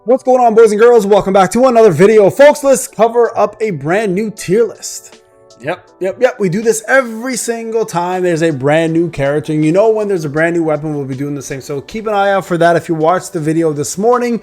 What's going on, boys and girls? Welcome back to another video. Folks, let's cover up a brand new tier list. Yep. We do this every single time there's a brand new character. And you know, when there's a brand new weapon, we'll be doing the same. So keep an eye out for that. If you watched the video this morning,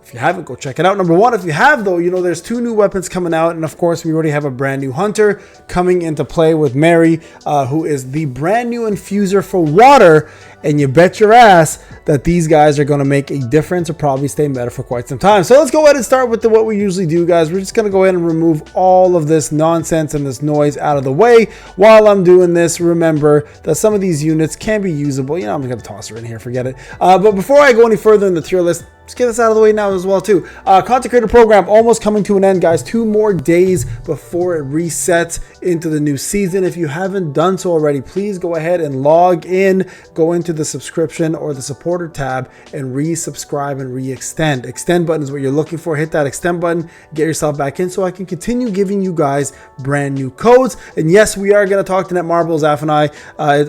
if you haven't, go check it out. Number one, if you have though, you know there's two new weapons coming out. And of course, we already have a brand new hunter coming into play with Meri, who is the brand new infuser for water. And you bet your ass that these guys are going to make a difference or probably stay meta for quite some time. So let's go ahead and start with what we usually do, guys. We're just going to go ahead and remove all of this nonsense and this noise out of the way. While I'm doing this, remember that some of these units can be usable. You know, I'm going to toss her in here, forget it. But before I go any further in the tier list, let's get this out of the way now as well too. Content creator program almost coming to an end, guys. 2 more days before it resets into the new season. If you haven't done so already, please go ahead and log in, go into the subscription or the supporter tab and resubscribe and re-extend. Extend button is what you're looking for. Hit that extend button, get yourself back in so I can continue giving you guys brand new codes. And yes, we are going to talk to Netmarble, Zaf and I,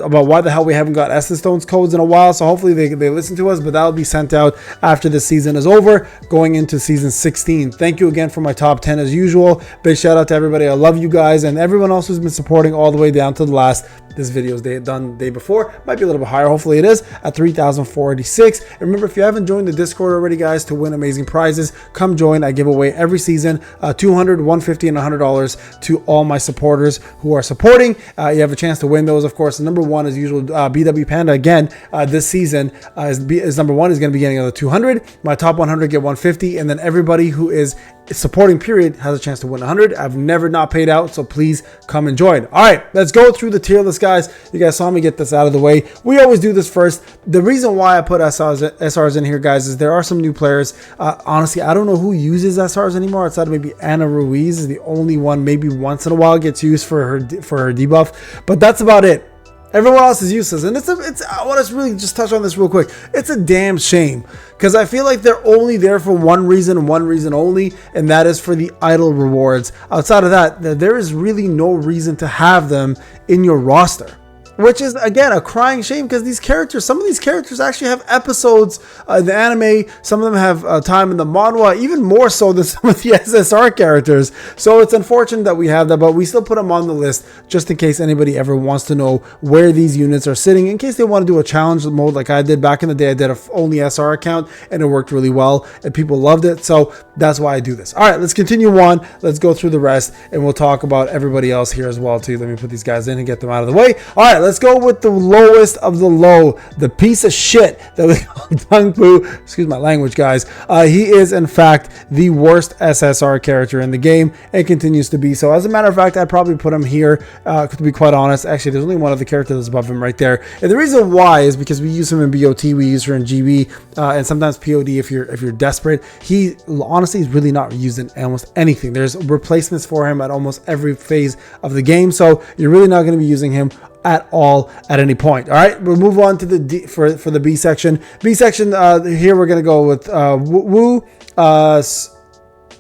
about why the hell we haven't got Essence Stones codes in a while. So hopefully they listen to us, but that'll be sent out after this season is over, going into season 16. Thank you again for my top 10 as usual. Big shout out to everybody. I love you guys and everyone else who's been supporting all the way down to the last. This video is done day before, might be a little bit higher, hopefully it is, at 3,486. And remember, if you haven't joined the Discord already, guys, to win amazing prizes, come join. I give away every season $200, $150, and $100 to all my supporters who are supporting. You have a chance to win those, of course. The number one, as usual, BW Panda again this season is number one, is going to be getting another 200. My top 100 get 150, and then everybody who is supporting period has a chance to win 100. I've never not paid out, so please come and join. All right, let's go through the tier list, guys. You guys saw me get this out of the way. We always do this first. The reason why I put SRs in here, guys, is there are some new players. Honestly, I don't know who uses SRs anymore outside of maybe Ana Ruiz is the only one maybe once in a while gets used for her debuff, but that's about it. Everyone else is useless, and I want to really just touch on this real quick. It's a damn shame because I feel like they're only there for one reason and one reason only, and that is for the idle rewards. Outside of that, there is really no reason to have them in your roster. Which is, again, a crying shame because some of these characters actually have episodes in the anime. Some of them have time in the manhwa, even more so than some of the SSR characters. So it's unfortunate that we have that, but we still put them on the list just in case anybody ever wants to know where these units are sitting, in case they want to do a challenge mode like I did back in the day. I did a only SR account and it worked really well and people loved it. So that's why I do this. All right, let's continue on. Let's go through the rest and we'll talk about everybody else here as well too. Let me put these guys in and get them out of the way. All right, let's go with the lowest of the low, the piece of shit that we call Dung Fu. Excuse my language, guys. He is in fact the worst SSR character in the game and continues to be so. As a matter of fact, I'd probably put him here, to be quite honest. Actually, there's only one other character that's above him right there, and the reason why is because we use him in BOT, we use her in GB, and sometimes POD if you're desperate. He honestly is really not used in almost anything. There's replacements for him at almost every phase of the game, so you're really not going to be using him at all at any point. All right, we'll move on to the D for the B section. B section, here we're gonna go with Wu,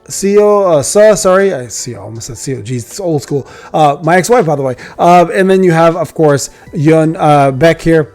CEO, sorry, I see, I almost said CEO. Geez, it's old school. My ex-wife, by the way. And then you have, of course, Yun Beck here.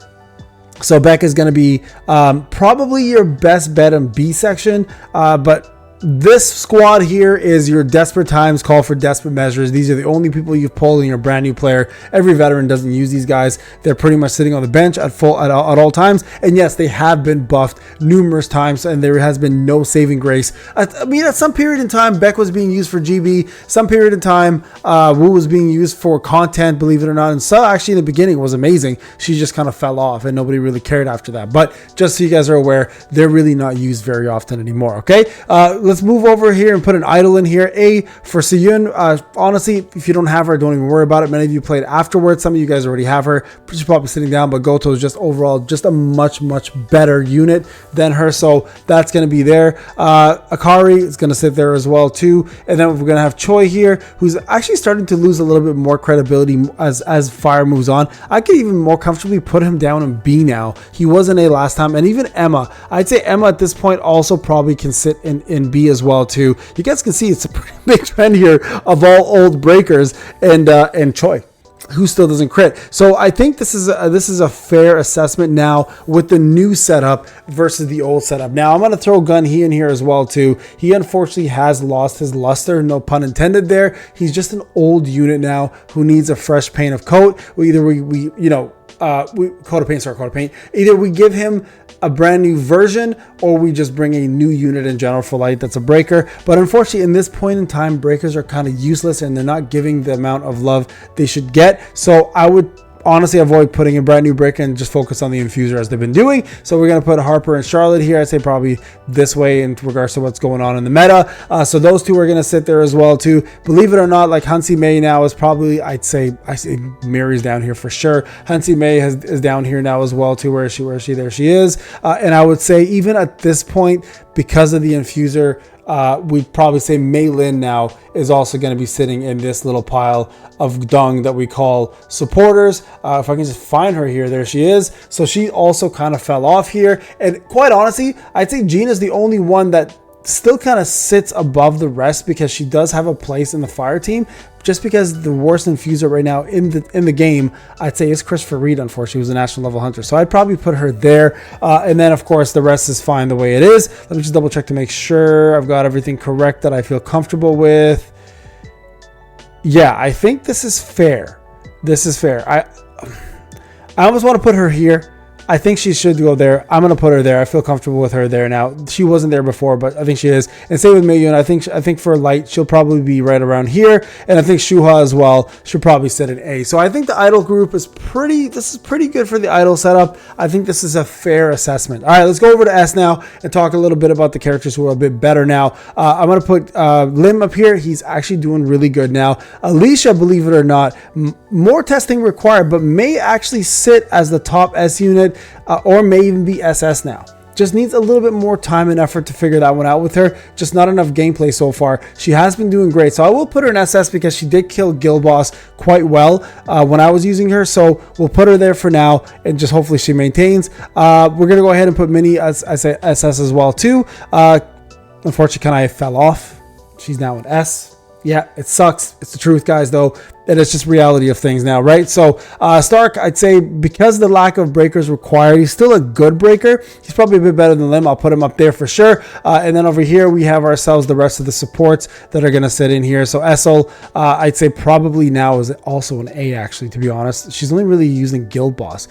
So Beck is gonna be probably your best bet in B section, but this squad here is your desperate times call for desperate measures. These are the only people you've pulled in your brand new player. Every veteran doesn't use these guys. They're pretty much sitting on the bench at all times. And yes, they have been buffed numerous times and there has been no saving grace. I mean, at some period in time, Beck was being used for GB. Some period in time, Wu was being used for content, believe it or not. And so actually in the beginning it was amazing. She just kind of fell off and nobody really cared after that. But just so you guys are aware, they're really not used very often anymore. Okay. Let's move over here and put an idol in here. A for Siyun. Honestly, if you don't have her, don't even worry about it. Many of you played afterwards. Some of you guys already have her. She's probably sitting down, but Goto is just overall just a much better unit than her. So that's going to be there. Akari is going to sit there as well too. And then we're going to have Choi here, who's actually starting to lose a little bit more credibility as Fire moves on. I could even more comfortably put him down in B now. He was in A last time, and even Emma. I'd say Emma at this point also probably can sit in B as well too. You guys can see it's a pretty big trend here of all old breakers and Choi. who still doesn't crit. So I think this is a fair assessment now with the new setup versus the old setup. Now I'm going to throw Gun He in here as well too. He unfortunately has lost his luster, no pun intended there. He's just an old unit now who needs a fresh paint of coat. Either we coat of paint. Either we give him a brand new version or we just bring a new unit in general for light that's a breaker. But unfortunately in this point in time, breakers are kind of useless and they're not giving the amount of love they should get. So I would honestly avoid putting a brand new breaker and just focus on the infuser as they've been doing. So we're going to put Harper and Charlotte here. I'd say probably this way in regards to what's going on in the meta. So those two are going to sit there as well too. Believe it or not, like Hansi Mei now is probably, I say Meri's down here for sure. Hansi Mei is down here now as well too. Where is she? There she is. And I would say even at this point, because of the infuser, we'd probably say Mei Lin now is also going to be sitting in this little pile of dung that we call supporters. If I can just find her here, there she is. So she also kind of fell off here. And quite honestly, I'd say Jean is the only one that still kind of sits above the rest because she does have a place in the fire team. Just because the worst infuser right now in the game, I'd say, is Christopher Reed, unfortunately, who's a national level hunter. So I'd probably put her there. And then, of course, the rest is fine the way it is. Let me just double check to make sure I've got everything correct that I feel comfortable with. Yeah, I think this is fair. This is fair. I almost want to put her here. I think she should go there. I'm going to put her there. I feel comfortable with her there now. She wasn't there before, but I think she is. And same with Mei-Yun. I think for light, she'll probably be right around here. And I think Shuha as well should probably sit in A. So I think the idol group is this is pretty good for the idol setup. I think this is a fair assessment. All right, let's go over to S now and talk a little bit about the characters who are a bit better now. I'm going to put Lim up here. He's actually doing really good now. Alicia, believe it or not, more testing required, but may actually sit as the top S unit. Or may even be SS now. Just needs a little bit more time and effort to figure that one out with her. Just not enough gameplay so far. She has been doing great. So I will put her in SS because she did kill Guild Boss quite well when I was using her. So we'll put her there for now and just hopefully she maintains. We're going to go ahead and put Minnie as I say SS as well too. Unfortunately, kind of fell off. She's now in S. Yeah, it sucks. It's the truth, guys, though. And it's just reality of things now, right? So Stark, I'd say because of the lack of breakers required, he's still a good breaker. He's probably a bit better than Lim. I'll put him up there for sure. And then over here, we have ourselves the rest of the supports that are going to sit in here. So Essel, I'd say probably now is also an A, actually, to be honest. She's only really using Guild Boss.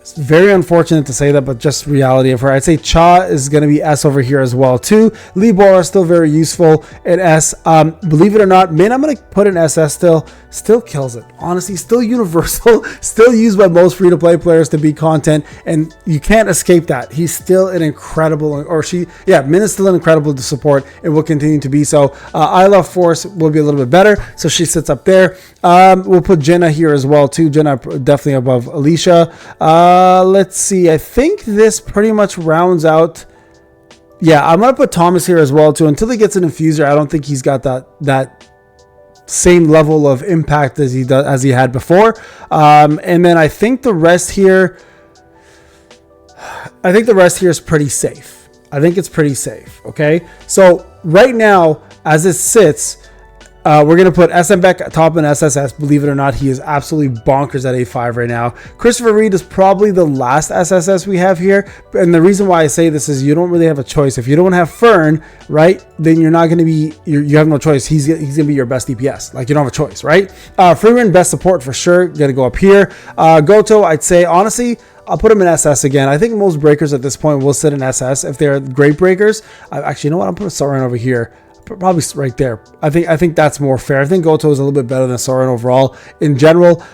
It's very unfortunate to say that, but just reality of her. I'd say Cha is going to be S over here as well too. Lee Bora is still very useful at S. Believe it or not, Min, I'm going to put in SS still kills it. Honestly, still universal, still used by most free-to-play players to be content, and you can't escape that. He's still an incredible, Min is still an incredible to support and will continue to be so. I Love Force will be a little bit better, so she sits up there. We'll put Jenna here as well too. Jenna definitely above Alicia. Let's see. I think this pretty much rounds out. Yeah, I'm gonna put Thomas here as well too. Until he gets an infuser, I don't think he's got that same level of impact as he had before. And then I think the rest here. I think the rest here is pretty safe. I think it's pretty safe. Okay, so right now, as it sits. We're going to put SM Beck top and SSS. Believe it or not, he is absolutely bonkers at A5 right now. Christopher Reed is probably the last SSS we have here. And the reason why I say this is you don't really have a choice. If you don't have Fern, right, then you're not going to be, you have no choice. He's going to be your best DPS. Like, you don't have a choice, right? Freeman, best support for sure. Got to go up here. Goto, I'd say, honestly, I'll put him in SS again. I think most breakers at this point will sit in SS if they're great breakers. Actually, you know what? I'm putting Soren over here. Probably right there. I think that's more fair. I think Goto is a little bit better than Soren overall in general.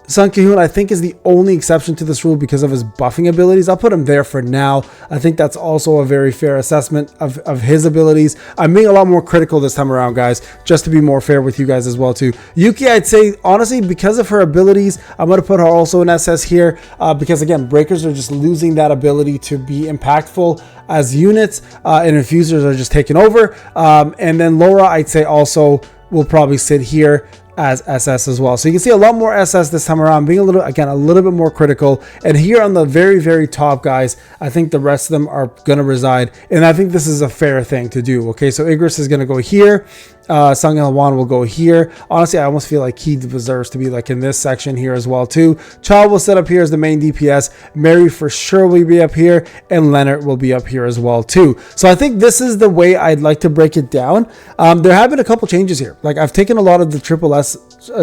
Sun Ki-hoon, I think, is the only exception to this rule because of his buffing abilities. I'll put him there for now. I think that's also a very fair assessment of his abilities. I'm being a lot more critical this time around, guys, just to be more fair with you guys as well too. Yuki, I'd say, honestly, because of her abilities, I'm going to put her also in SS here because, again, breakers are just losing that ability to be impactful as units, and infusers are just taking over. And then Laura, I'd say, also will probably sit here as SS as well. So you can see a lot more SS this time around, being a little bit more critical. And here on the very, very top, guys, I think the rest of them are going to reside. And I think this is a fair thing to do. Okay, so Igris is going to go here. Sung Ilwan will go here. Honestly, I almost feel like he deserves to be like in this section here as well too. Child will sit up here as the main DPS. Meri for sure will be up here, and Leonard will be up here as well too. So I think this is the way I'd like to break it down. There have been a couple changes here. Like I've taken a lot of the triple S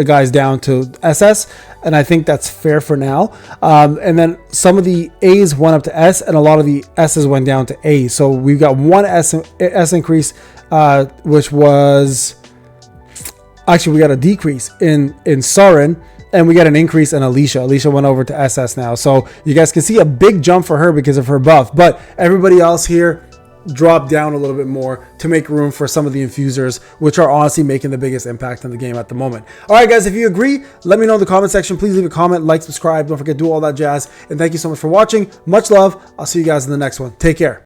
guys down to SS, and I think that's fair for now. And then some of the A's went up to S, and a lot of the S's went down to A. So we've got one S increase, which was actually we got a decrease in Saren, and we got an increase in Alicia. Alicia went over to SS now, so you guys can see a big jump for her because of her buff. But everybody else here drop down a little bit more to make room for some of the infusers, which are honestly making the biggest impact in the game at the moment. All right, guys, if you agree, let me know in the comment section. Please leave a comment, like, subscribe. Don't forget to do all that jazz. And thank you so much for watching. Much love. I'll see you guys in the next one. Take care.